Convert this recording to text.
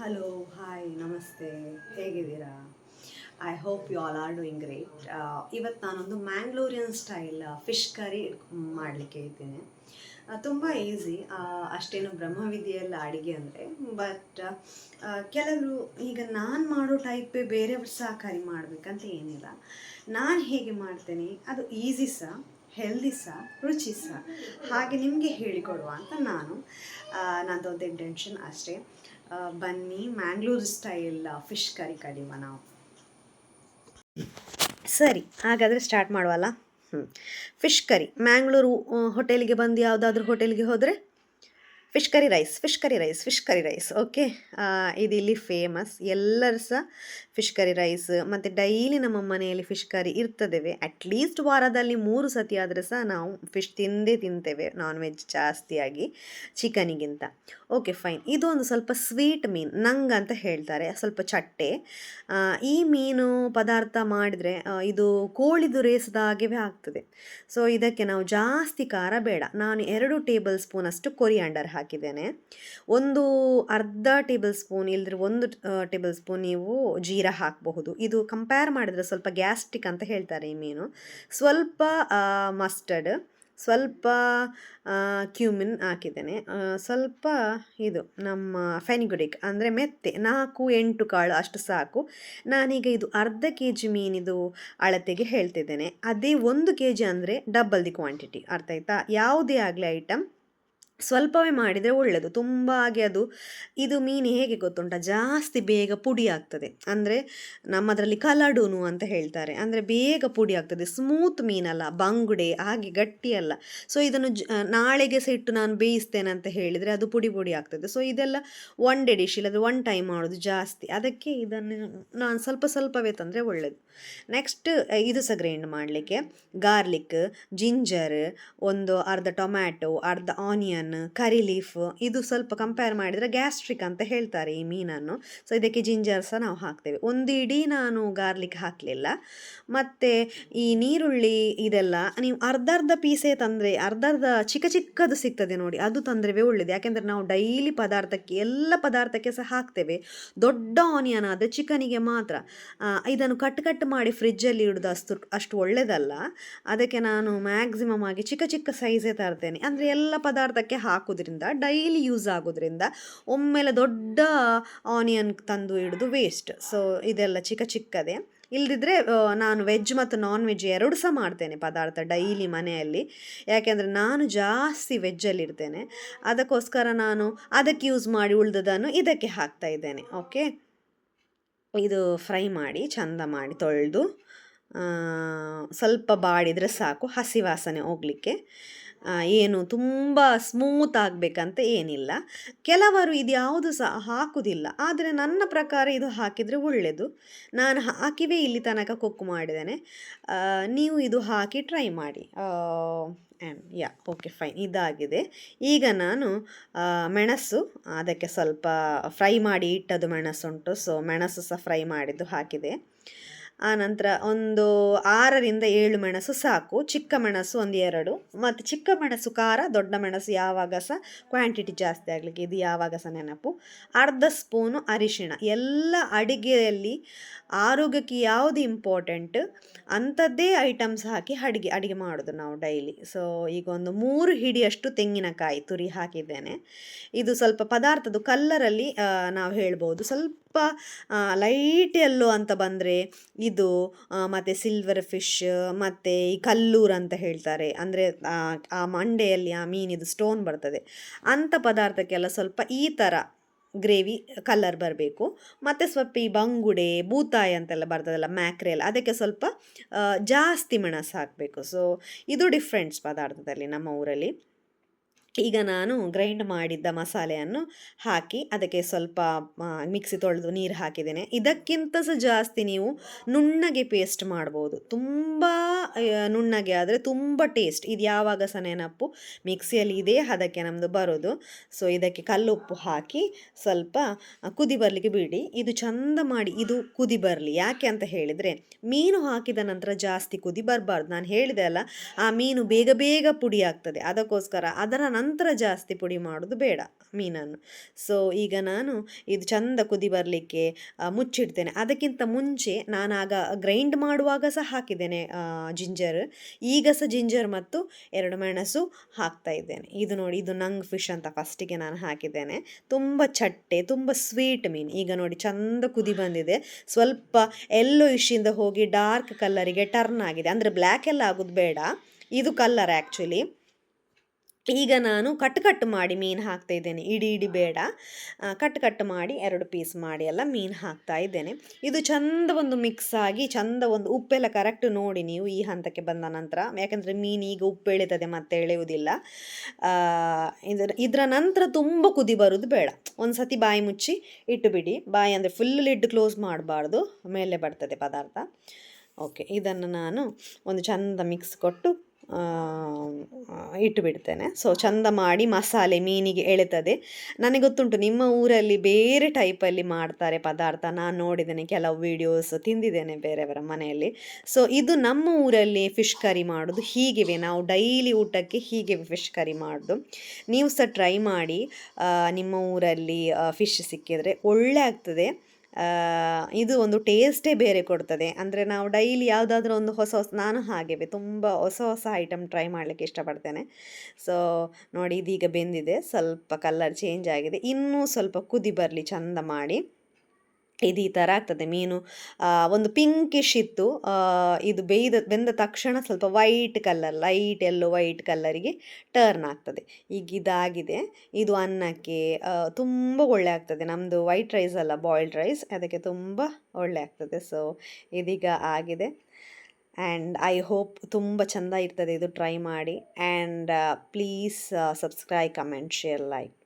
Hello hi ನಮಸ್ತೆ, ಹೇಗಿದ್ದೀರಾ? I hope you all are doing great. ಇವತ್ತು ನಾನೊಂದು ಮ್ಯಾಂಗ್ಳೂರಿಯನ್ ಸ್ಟೈಲ್ ಫಿಶ್ ಕರಿ ಮಾಡಲಿಕ್ಕೆ ಇದ್ದೀನಿ. ತುಂಬ ಈಸಿ, ಅಷ್ಟೇನು ಬ್ರಹ್ಮವಿದ್ಯೆಯಲ್ಲ ಅಡಿಗೆ ಅಂದರೆ. ಬಟ್ ಕೆಲವರು ಈಗ ನಾನು ಮಾಡೋ ಟೈಪೇ ಬೇರೆಯವ್ರು ಸಹ ಕರಿ ಮಾಡಬೇಕಂತ ಏನಿಲ್ಲ. ನಾನು ಹೇಗೆ ಮಾಡ್ತೇನೆ ಅದು ಈಸಿ ಸಹ, ಹೆಲ್ದಿ ಸಹ, ರುಚಿ ಸಹ, ಹಾಗೆ ನಿಮಗೆ ಹೇಳಿಕೊಡುವ ಅಂತ ನಂದೊಂದು ಇಂಟೆನ್ಷನ್ ಅಷ್ಟೇ. ಬನ್ನಿ ಮ್ಯಾಂಗ್ಳೂರ್ ಸ್ಟೈಲ್ ಫಿಶ್ ಕರಿ ಕಡಿಯುವ ನಾವು. ಸರಿ, ಹಾಗಾದರೆ ಸ್ಟಾರ್ಟ್ ಮಾಡುವಲ್ಲ. ಫಿಶ್ ಕರಿ ಮ್ಯಾಂಗ್ಳೂರು ಹೋಟೆಲಿಗೆ ಬಂದು ಯಾವುದಾದ್ರೂ ಹೋಟೆಲ್ಗೆ ಹೋದರೆ fish curry rice, fish curry rice, fish curry rice. Okay, ಇದು ಇಲ್ಲಿ ಫೇಮಸ್. ಎಲ್ಲರೂ ಸಹ ಫಿಶ್ ಕರಿ ರೈಸ್, ಮತ್ತು ಡೈಲಿ ನಮ್ಮ ಮನೆಯಲ್ಲಿ ಫಿಶ್ ಕರಿ ಇರ್ತದೇವೆ. ಅಟ್ಲೀಸ್ಟ್ ವಾರದಲ್ಲಿ 3 ಸತಿ ಆದರೆ ಸಹ ನಾವು ಫಿಶ್ ತಿಂತೇವೆ, ನಾನ್ ವೆಜ್ ಜಾಸ್ತಿಯಾಗಿ ಚಿಕನಿಗಿಂತ. Okay fine. ಇದು ಒಂದು ಸ್ವಲ್ಪ ಸ್ವೀಟ್ ಮೀನು, ನಂಗಂತ ಹೇಳ್ತಾರೆ, ಸ್ವಲ್ಪ ಚಟ್ಟೆ. ಈ ಮೀನು ಪದಾರ್ಥ ಮಾಡಿದರೆ ಇದು ಕೋಳಿದು ರೇಸದ ಹಾಗೆ ಆಗ್ತದೆ. ಸೊ ಇದಕ್ಕೆ ನಾವು ಜಾಸ್ತಿ ಖಾರ ಬೇಡ. ನಾನು 2 ಟೇಬಲ್ ಸ್ಪೂನ್ ಅಷ್ಟು ಕೊರಿಯಾಂಡರ್ ಹಾಕಿದ್ದೇನೆ. ಒಂದು ಅರ್ಧ ಟೇಬಲ್ ಸ್ಪೂನ್ ಇಲ್ಲದ್ರೆ 1 ಟೇಬಲ್ ಸ್ಪೂನ್ ನೀವು ಜೀರಾ ಹಾಕಬಹುದು. ಇದು ಕಂಪೇರ್ ಮಾಡಿದರೆ ಸ್ವಲ್ಪ ಗ್ಯಾಸ್ಟ್ರಿಕ್ ಅಂತ ಹೇಳ್ತಾರೆ ಈ ಮೀನು. ಸ್ವಲ್ಪ ಮಸ್ಟರ್ಡ್, ಸ್ವಲ್ಪ ಕ್ಯೂಮಿನ್ ಹಾಕಿದ್ದೇನೆ, ಸ್ವಲ್ಪ ಇದು ನಮ್ಮ ಫೆನಿಗುಡಿಕ್ ಅಂದರೆ ಮೆತ್ತೆ 4-8 ಕಾಳು ಅಷ್ಟು ಸಾಕು. ನಾನೀಗ ಇದು ಅರ್ಧ ಕೆಜಿ ಮೀನಿದು ಅಳತೆಗೆ ಹೇಳ್ತಿದ್ದೇನೆ. ಅದೇ 1 ಕೆಜಿ ಅಂದರೆ ಡಬಲ್ ದಿ ಕ್ವಾಂಟಿಟಿ, ಅರ್ಥ ಆಯ್ತಾ? ಯಾವುದೇ ಆಗಲಿ ಐಟಮ್ ಸ್ವಲ್ಪವೇ ಮಾಡಿದರೆ ಒಳ್ಳೆಯದು. ತುಂಬ ಆಗಿ ಇದು ಮೀನು ಹೇಗೆ ಗೊತ್ತುಂಟ, ಜಾಸ್ತಿ ಬೇಗ ಪುಡಿ ಆಗ್ತದೆ. ಅಂದರೆ ನಮ್ಮದರಲ್ಲಿ ಕಲಡೂನು ಅಂತ ಹೇಳ್ತಾರೆ, ಅಂದರೆ ಬೇಗ ಪುಡಿ ಆಗ್ತದೆ. ಸ್ಮೂತ್ ಮೀನಲ್ಲ, ಬಂಗುಡೆ ಹಾಗೆ ಗಟ್ಟಿಯಲ್ಲ. ಸೊ ಇದನ್ನು ನಾಳೆಗೆ ಸಹ ಇಟ್ಟು ನಾನು ಬೇಯಿಸ್ತೇನೆ ಅಂತ ಹೇಳಿದರೆ ಅದು ಪುಡಿ ಪುಡಿ ಆಗ್ತದೆ. ಸೊ ಇದೆಲ್ಲ ಒನ್ ಡೇ ಡಿಶ್, ಇಲ್ಲದ್ರೆ 1 ಟೈಮ್ ಮಾಡೋದು ಜಾಸ್ತಿ. ಅದಕ್ಕೆ ಇದನ್ನು ನಾನು ಸ್ವಲ್ಪವೇ ತಂದರೆ ಒಳ್ಳೆಯದು. ನೆಕ್ಸ್ಟ್ ಇದು ಸಹ ಗ್ರೈಂಡ್ ಮಾಡಲಿಕ್ಕೆ ಗಾರ್ಲಿಕ್, ಜಿಂಜರ್, ಒಂದು ಅರ್ಧ ಟೊಮ್ಯಾಟೊ, ಅರ್ಧ ಆನಿಯನ್, ಕರಿ ಲೀಫ್. ಇದು ಸ್ವಲ್ಪ ಕಂಪೇರ್ ಮಾಡಿದರೆ ಗ್ಯಾಸ್ಟ್ರಿಕ್ ಅಂತ ಹೇಳ್ತಾರೆ ಈ ಮೀನನ್ನು. ಸೊ ಇದಕ್ಕೆ ಜಿಂಜರ್ ಸಹ ನಾವು ಹಾಕ್ತೇವೆ. ಒಂದು ಇಡೀ ನಾನು ಗಾರ್ಲಿಕ್ ಹಾಕಲಿಲ್ಲ. ಮತ್ತು ಈ ನೀರುಳ್ಳಿ ಇದೆಲ್ಲ ನೀವು ಅರ್ಧ ಪೀಸೇ ತಂದರೆ, ಅರ್ಧ ಚಿಕ್ಕದು ಸಿಗ್ತದೆ ನೋಡಿ, ಅದು ತಂದರೆ ಒಳ್ಳೆಯದು. ಯಾಕೆಂದರೆ ನಾವು ಡೈಲಿ ಎಲ್ಲ ಪದಾರ್ಥಕ್ಕೆ ಸಹ ಹಾಕ್ತೇವೆ. ದೊಡ್ಡ ಆನಿಯನ್ ಆದರೆ ಚಿಕನಿಗೆ ಮಾತ್ರ. ಇದನ್ನು ಕಟ್ ಮಾಡಿ ಫ್ರಿಜ್ಜಲ್ಲಿ ಇಡೋದು ಅಷ್ಟು ಒಳ್ಳೆಯದಲ್ಲ. ಅದಕ್ಕೆ ನಾನು ಮ್ಯಾಕ್ಸಿಮಮ್ ಆಗಿ ಚಿಕ್ಕ ಸೈಜೇ ತರ್ತೇನೆ. ಅಂದರೆ ಎಲ್ಲ ಪದಾರ್ಥಕ್ಕೆ ಹಾಕೋದ್ರಿಂದ, ಡೈಲಿ ಯೂಸ್ ಆಗೋದ್ರಿಂದ ಒಮ್ಮೆಲೆ ದೊಡ್ಡ ಆನಿಯನ್ ತಂದು ಇಡೋದು ವೇಸ್ಟ್. ಸೊ ಇದೆಲ್ಲ ಚಿಕ್ಕದೇ. ಇಲ್ಲದಿದ್ದರೆ ನಾನು ವೆಜ್ ಮತ್ತು ನಾನ್ ವೆಜ್ 2 ಸಹ ಮಾಡ್ತೇನೆ ಪದಾರ್ಥ ಡೈಲಿ ಮನೆಯಲ್ಲಿ. ಯಾಕೆಂದರೆ ನಾನು ಜಾಸ್ತಿ ವೆಜ್ಜಲ್ಲಿ ಇರ್ತೇನೆ, ಅದಕ್ಕೋಸ್ಕರ ನಾನು ಅದಕ್ಕೆ ಯೂಸ್ ಮಾಡಿ ಉಳಿದದನ್ನು ಇದಕ್ಕೆ ಹಾಕ್ತಾ ಇದ್ದೇನೆ. ಓಕೆ, ಇದು ಫ್ರೈ ಮಾಡಿ ಚಂದ ಮಾಡಿ ತೊಳೆದು ಸ್ವಲ್ಪ ಬಾಡಿದರೆ ಸಾಕು, ಹಸಿ ವಾಸನೆ ಹೋಗಲಿಕ್ಕೆ. ಏನು ತುಂಬ ಸ್ಮೂತ್ ಆಗಬೇಕಂತ ಏನಿಲ್ಲ. ಕೆಲವರು ಇದು ಯಾವುದು ಸಹ ಹಾಕುವುದಿಲ್ಲ, ಆದರೆ ನನ್ನ ಪ್ರಕಾರ ಇದು ಹಾಕಿದರೆ ಒಳ್ಳೆಯದು. ನಾನು ಹಾಕಿವೇ ಇಲ್ಲಿ ತನಕ ಕುಕ್ ಮಾಡಿದ್ದೇನೆ. ನೀವು ಇದು ಹಾಕಿ ಟ್ರೈ ಮಾಡಿ. ಓಕೆ ಫೈನ್, ಇದಾಗಿದೆ. ಈಗ ನಾನು ಮೆಣಸು, ಅದಕ್ಕೆ ಸ್ವಲ್ಪ ಫ್ರೈ ಮಾಡಿ ಇಟ್ಟದ್ದು ಮೆಣಸುಂಟು, ಸೊ ಮೆಣಸು ಸಹ ಫ್ರೈ ಮಾಡಿದ್ದು ಹಾಕಿದೆ. ಆನಂತರ ಒಂದು 6-7 ಮೆಣಸು ಸಾಕು. ಚಿಕ್ಕ ಮೆಣಸು 1-2, ಮತ್ತು ಚಿಕ್ಕ ಮೆಣಸು ಖಾರ, ದೊಡ್ಡ ಮೆಣಸು ಯಾವಾಗ ಸಹ ಕ್ವಾಂಟಿಟಿ ಜಾಸ್ತಿ ಆಗಲಿಕ್ಕೆ, ಇದು ಯಾವಾಗ ಸಹ ನೆನಪು. ಅರ್ಧ ಸ್ಪೂನು ಅರಿಶಿಣ. ಎಲ್ಲ ಅಡಿಗೆಯಲ್ಲಿ ಆರೋಗ್ಯಕ್ಕೆ ಯಾವುದು ಇಂಪಾರ್ಟೆಂಟ್ ಅಂಥದ್ದೇ ಐಟಮ್ಸ್ ಹಾಕಿ ಅಡಿಗೆ ಮಾಡೋದು ನಾವು ಡೈಲಿ. ಸೊ ಈಗ ಒಂದು 3 ಹಿಡಿಯಷ್ಟು ತೆಂಗಿನಕಾಯಿ ತುರಿ ಹಾಕಿದ್ದೇನೆ. ಇದು ಸ್ವಲ್ಪ ಪದಾರ್ಥದ ಕಲ್ಲರಲ್ಲಿ ನಾವು ಹೇಳ್ಬೋದು, ಸ್ವಲ್ಪ ಲೈಟ್ ಎಲ್ಲೋ ಅಂತ ಬಂದರೆ ಇದು ಮತ್ತು ಸಿಲ್ವರ್ ಫಿಶ್, ಮತ್ತು ಈ ಕಲ್ಲೂರು ಅಂತ ಹೇಳ್ತಾರೆ, ಅಂದರೆ ಆ ಮಂಡೆಯಲ್ಲಿ ಆ ಮೀನಿದು ಸ್ಟೋನ್ ಬರ್ತದೆ, ಅಂಥ ಪದಾರ್ಥಕ್ಕೆಲ್ಲ ಸ್ವಲ್ಪ ಈ ಥರ ಗ್ರೇವಿ ಕಲರ್ ಬರಬೇಕು. ಮತ್ತು ಸ್ವಲ್ಪ ಈ ಬಂಗುಡೆ, ಬೂತಾಯಿ ಅಂತೆಲ್ಲ ಬರ್ತದಲ್ಲ, ಮ್ಯಾಕ್ರೆಲ್, ಅದಕ್ಕೆ ಸ್ವಲ್ಪ ಜಾಸ್ತಿ ಮೆಣಸು ಹಾಕಬೇಕು. ಸೊ ಇದು ಡಿಫ್ರೆಂಟ್ಸ್ ಪದಾರ್ಥದಲ್ಲಿ ನಮ್ಮ ಊರಲ್ಲಿ. ಈಗ ನಾನು ಗ್ರೈಂಡ್ ಮಾಡಿದ್ದ ಮಸಾಲೆಯನ್ನು ಹಾಕಿ ಅದಕ್ಕೆ ಸ್ವಲ್ಪ ಮಿಕ್ಸಿ ತೊಳೆದು ನೀರು ಹಾಕಿದ್ದೇನೆ. ಇದಕ್ಕಿಂತ ಸಹ ಜಾಸ್ತಿ ನೀವು ನುಣ್ಣಗೆ ಪೇಸ್ಟ್ ಮಾಡ್ಬೋದು. ತುಂಬ ನುಣ್ಣಗೆ ಆದರೆ ತುಂಬ ಟೇಸ್ಟ್. ಇದು ಯಾವಾಗ ಸಹ ನೆನಪು, ಮಿಕ್ಸಿಯಲ್ಲಿ ಇದೇ ಹದಕ್ಕೆ ನಮ್ಮದು ಬರೋದು. ಸೊ ಇದಕ್ಕೆ ಕಲ್ಲುಪ್ಪು ಹಾಕಿ ಸ್ವಲ್ಪ ಕುದಿ ಬರಲಿಕ್ಕೆ ಬಿಡಿ. ಇದು ಚಂದ ಮಾಡಿ ಇದು ಕುದಿ ಬರಲಿ. ಯಾಕೆ ಅಂತ ಹೇಳಿದರೆ, ಮೀನು ಹಾಕಿದ ನಂತರ ಜಾಸ್ತಿ ಕುದಿ ಬರಬಾರ್ದು. ನಾನು ಹೇಳಿದೆ ಅಲ್ಲ, ಆ ಮೀನು ಬೇಗ ಪುಡಿ ಆಗ್ತದೆ. ಅದಕ್ಕೋಸ್ಕರ ಅದರ ನಂತರ ಜಾಸ್ತಿ ಪುಡಿ ಮಾಡೋದು ಬೇಡ ಮೀನನ್ನು. ಸೊ ಈಗ ನಾನು ಇದು ಚಂದ ಕುದಿ ಬರಲಿಕ್ಕೆ ಮುಚ್ಚಿಡ್ತೇನೆ. ಅದಕ್ಕಿಂತ ಮುಂಚೆ ನಾನು ಆಗ ಗ್ರೈಂಡ್ ಮಾಡುವಾಗ ಸಹ ಹಾಕಿದ್ದೇನೆ ಜಿಂಜರ್. ಈಗ ಸಹ ಜಿಂಜರ್ ಮತ್ತು 2 ಮೆಣಸು ಹಾಕ್ತಾ ಇದ್ದೇನೆ. ಇದು ನೋಡಿ, ಇದು ನಂಗ್ ಫಿಶ್ ಅಂತ ಫಸ್ಟಿಗೆ ನಾನು ಹಾಕಿದ್ದೇನೆ. ತುಂಬ ಚಟ್ಟೆ, ತುಂಬ ಸ್ವೀಟ್ ಮೀನು. ಈಗ ನೋಡಿ ಚಂದ ಕುದಿ ಬಂದಿದೆ. ಸ್ವಲ್ಪ ಎಲ್ಲೋ ಇಶಿಂದ ಹೋಗಿ ಡಾರ್ಕ್ ಕಲರಿಗೆ ಟರ್ನ್ ಆಗಿದೆ. ಅಂದರೆ ಬ್ಲ್ಯಾಕ್ ಎಲ್ಲ ಆಗೋದು ಬೇಡ, ಇದು ಕಲ್ಲರ್ ಆ್ಯಕ್ಚುಲಿ. ಈಗ ನಾನು ಕಟ್ ಮಾಡಿ ಮೀನು ಹಾಕ್ತಾ ಇದ್ದೇನೆ, ಇಡಿ ಬೇಡ. ಕಟ್ ಮಾಡಿ 2 ಪೀಸ್ ಮಾಡಿ ಎಲ್ಲ ಮೀನು ಹಾಕ್ತಾ ಇದ್ದೇನೆ. ಇದು ಚಂದ ಒಂದು ಮಿಕ್ಸ್ ಆಗಿ ಚಂದ ಒಂದು ಉಪ್ಪೆಲ್ಲ ಕರೆಕ್ಟ್ ನೋಡಿ ನೀವು ಈ ಹಂತಕ್ಕೆ ಬಂದ ನಂತರ, ಯಾಕಂದರೆ ಮೀನು ಈಗ ಉಪ್ಪು ಎಳಿತದೆ ಮತ್ತೆ ಎಳೆಯುವುದಿಲ್ಲ. ಇದರ ನಂತರ ತುಂಬ ಕುದಿ ಬರೋದು ಬೇಡ. ಒಂದು ಸತಿ ಬಾಯಿ ಮುಚ್ಚಿ ಇಟ್ಟುಬಿಡಿ. ಬಾಯಿ ಅಂದರೆ ಫುಲ್ ಲಿಡ್ ಕ್ಲೋಸ್ ಮಾಡಬಾರ್ದು, ಮೇಲೆ ಬರ್ತದೆ ಪದಾರ್ಥ. ಓಕೆ, ಇದನ್ನು ನಾನು ಒಂದು ಚಂದ ಮಿಕ್ಸ್ ಕೊಟ್ಟು ಇಟ್ಟುಬಿಡ್ತೇನೆ. ಸೊ ಚಂದ ಮಾಡಿ ಮಸಾಲೆ ಮೀನಿಗೆ ಎಳೆತದೆ. ನನಗೆ ಗೊತ್ತುಂಟು ನಿಮ್ಮ ಊರಲ್ಲಿ ಬೇರೆ ಟೈಪಲ್ಲಿ ಮಾಡ್ತಾರೆ ಪದಾರ್ಥ, ನಾನು ನೋಡಿದ್ದೇನೆ ಕೆಲವು ವೀಡಿಯೋಸ್, ತಿಂದಿದ್ದೇನೆ ಬೇರೆಯವರ ಮನೆಯಲ್ಲಿ. ಸೊ ಇದು ನಮ್ಮ ಊರಲ್ಲಿ ಫಿಶ್ ಕರಿ ಮಾಡೋದು ಹೀಗಿವೆ. ನಾವು ಡೈಲಿ ಊಟಕ್ಕೆ ಹೀಗೆ ಫಿಶ್ ಕರಿ ಮಾಡೋದು. ನೀವು ಸಹ ಟ್ರೈ ಮಾಡಿ. ನಿಮ್ಮ ಊರಲ್ಲಿ ಫಿಶ್ ಸಿಕ್ಕಿದರೆ ಒಳ್ಳೆ ಆಗ್ತದೆ. ಇದು ಒಂದು ಟೇಸ್ಟೇ ಬೇರೆ ಕೊಡ್ತದೆ. ಅಂದರೆ ನಾವು ಡೈಲಿ ಯಾವುದಾದ್ರೂ ಒಂದು ಹೊಸ ನಾನು ಹಾಗೆಯೇ ತುಂಬ ಹೊಸ ಐಟಮ್ ಟ್ರೈ ಮಾಡಲಿಕ್ಕೆ ಇಷ್ಟಪಡ್ತೇನೆ. ಸೊ ನೋಡಿ, ಇದೀಗ ಬೆಂದಿದೆ, ಸ್ವಲ್ಪ ಕಲರ್ ಚೇಂಜ್ ಆಗಿದೆ. ಇನ್ನೂ ಸ್ವಲ್ಪ ಕುದಿ ಬರಲಿ ಚಂದ ಮಾಡಿ. ಇದು ಈ ಥರ ಆಗ್ತದೆ ಮೀನು. ಒಂದು ಪಿಂಕಿಶ್ ಇತ್ತು, ಇದು ಬೆಂದ ತಕ್ಷಣ ಸ್ವಲ್ಪ white colour, light yellow white ಕಲರಿಗೆ ಟರ್ನ್ ಆಗ್ತದೆ. ಈಗ ಇದಾಗಿದೆ. ಇದು ಅನ್ನಕ್ಕೆ ತುಂಬ ಒಳ್ಳೆ ಆಗ್ತದೆ. ನಮ್ಮದು ವೈಟ್ ರೈಸ್ ಅಲ್ಲ, ಬಾಯ್ಲ್ಡ್ ರೈಸ್, ಅದಕ್ಕೆ ತುಂಬ ಒಳ್ಳೆ ಆಗ್ತದೆ. ಸೊ ಇದೀಗ ಆಗಿದೆ. ಆ್ಯಂಡ್ ಐ ಹೋಪ್ ತುಂಬ ಚೆಂದ ಇರ್ತದೆ ಇದು, ಟ್ರೈ ಮಾಡಿ. And please subscribe, comment, share, like.